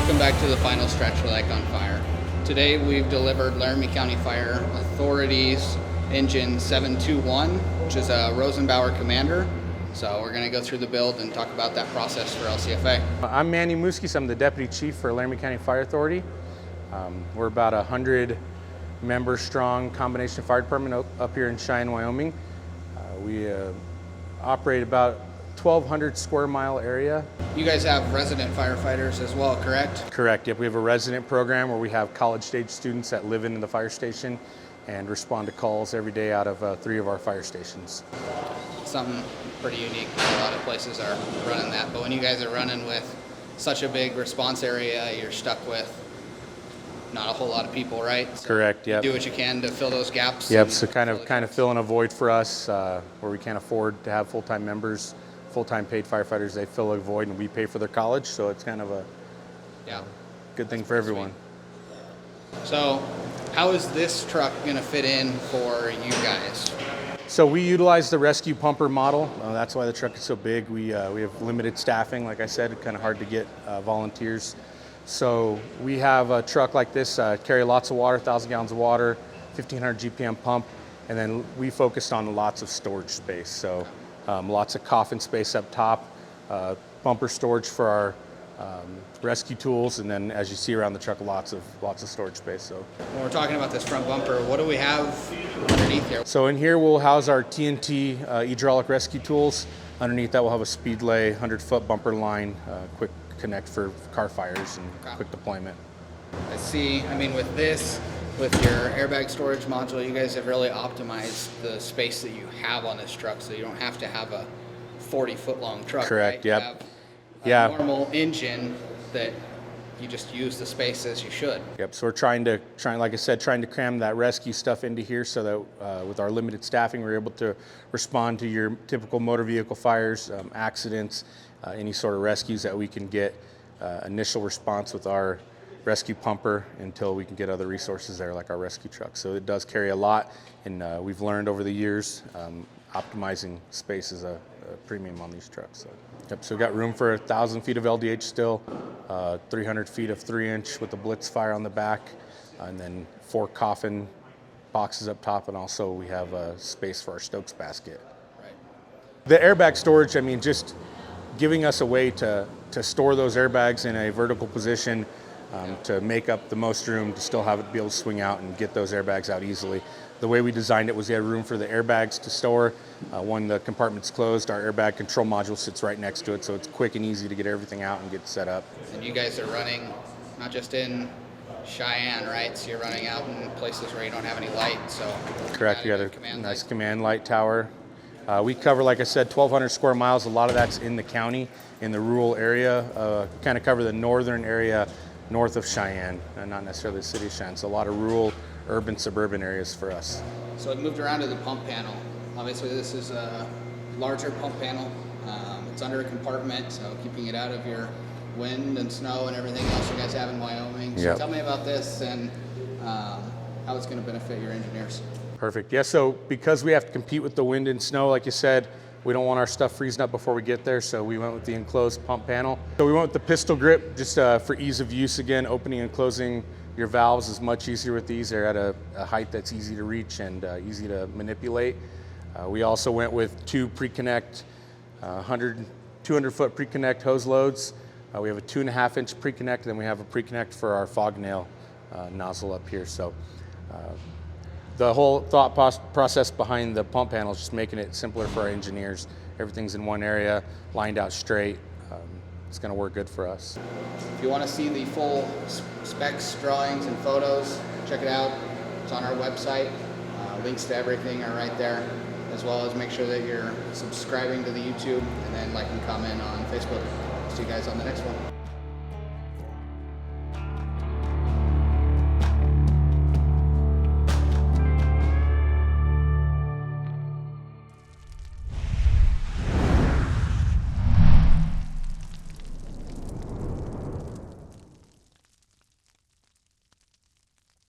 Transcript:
Welcome back to the final stretch with IKON Fire. Today we've delivered Laramie County Fire Authority's engine 721, which is a Rosenbauer Commander. So we're going to go through the build and talk about that process for LCFA. I'm Manny Muskis. I'm the Deputy Chief for Laramie County Fire Authority. We're about 100 member strong combination fire department up here in Cheyenne, Wyoming. We operate about 1,200 square mile area. You guys have resident firefighters as well, correct? Correct, yep. We have a resident program where we have college stage students that live in the fire station and respond to calls every day out of 3 of our fire stations. Something pretty unique. A lot of places are running that, but when you guys are running with such a big response area, you're stuck with not a whole lot of people, right? So correct, yep. Do what you can to fill those gaps. Yep, so kind of filling a void for us where we can't afford to have full-time members, full-time paid firefighters. They fill a void and we pay for their college, so it's kind of a good thing for everyone. Sweet. So how is this truck going to fit in for you guys? So we utilize the rescue pumper model. That's why the truck is so big. We have limited staffing, like I said. It's kind of hard to get volunteers. So we have a truck like this, carry lots of water, 1,000 gallons of water, 1,500 GPM pump, and then we focused on lots of storage space. So lots of coffin space up top, bumper storage for our rescue tools, and then as you see around the truck, lots of storage space. So when we're talking about this front bumper, what do we have underneath here? So in here we'll house our TNT hydraulic rescue tools. Underneath that we'll have a speed lay, 100-foot bumper line, quick connect for car fires and quick deployment. I see, I mean with this, with your airbag storage module, you guys have really optimized the space that you have on this truck, so you don't have to have a 40-foot long truck. Correct, right? yep. You have a normal engine that you just use the space as you should. Yep, so we're trying, like I said, trying to cram that rescue stuff into here so that with our limited staffing, we're able to respond to your typical motor vehicle fires, accidents, any sort of rescues that we can get initial response with our rescue pumper until we can get other resources there like our rescue truck. So it does carry a lot, and we've learned over the years optimizing space is a premium on these trucks. So. Yep, so we've got room for 1,000 feet of LDH still, 300 feet of 3-inch with the blitz fire on the back, and then 4 coffin boxes up top, and also we have space for our Stokes basket. Right. The airbag storage, I mean, just giving us a way to store those airbags in a vertical position to make up the most room to still have it be able to swing out and get those airbags out easily. The way we designed it was we had room for the airbags to store. When the compartment's closed, our airbag control module sits right next to it, so it's quick and easy to get everything out and get set up. And you guys are running not just in Cheyenne, right? So you're running out in places where you don't have any light. So correct, you got a nice command light tower. We cover, like I said, 1,200 square miles. A lot of that's in the county, in the rural area. Kind of cover the northern area north of Cheyenne, and not necessarily the city of Cheyenne. So a lot of rural, urban, suburban areas for us. So it moved around to the pump panel. Obviously this is a larger pump panel. It's under a compartment, so keeping it out of your wind and snow and everything else you guys have in Wyoming. So tell me about this and how it's going to benefit your engineers. Perfect. Yeah, so because we have to compete with the wind and snow, like you said, we don't want our stuff freezing up before we get there, so we went with the enclosed pump panel. So we went with the pistol grip, just for ease of use again. Opening and closing your valves is much easier with these. They're at a height that's easy to reach and easy to manipulate. We also went with 2 pre-connect, 200-foot pre-connect hose loads. We have a 2.5-inch pre-connect, and then we have a pre-connect for our fog nail nozzle up here. So the whole thought process behind the pump panel is just making it simpler for our engineers. Everything's in one area, lined out straight. It's going to work good for us. If you want to see the full specs, drawings, and photos, check it out. It's on our website. Links to everything are right there, as well as make sure that you're subscribing to the YouTube and then like and comment on Facebook. See you guys on the next one.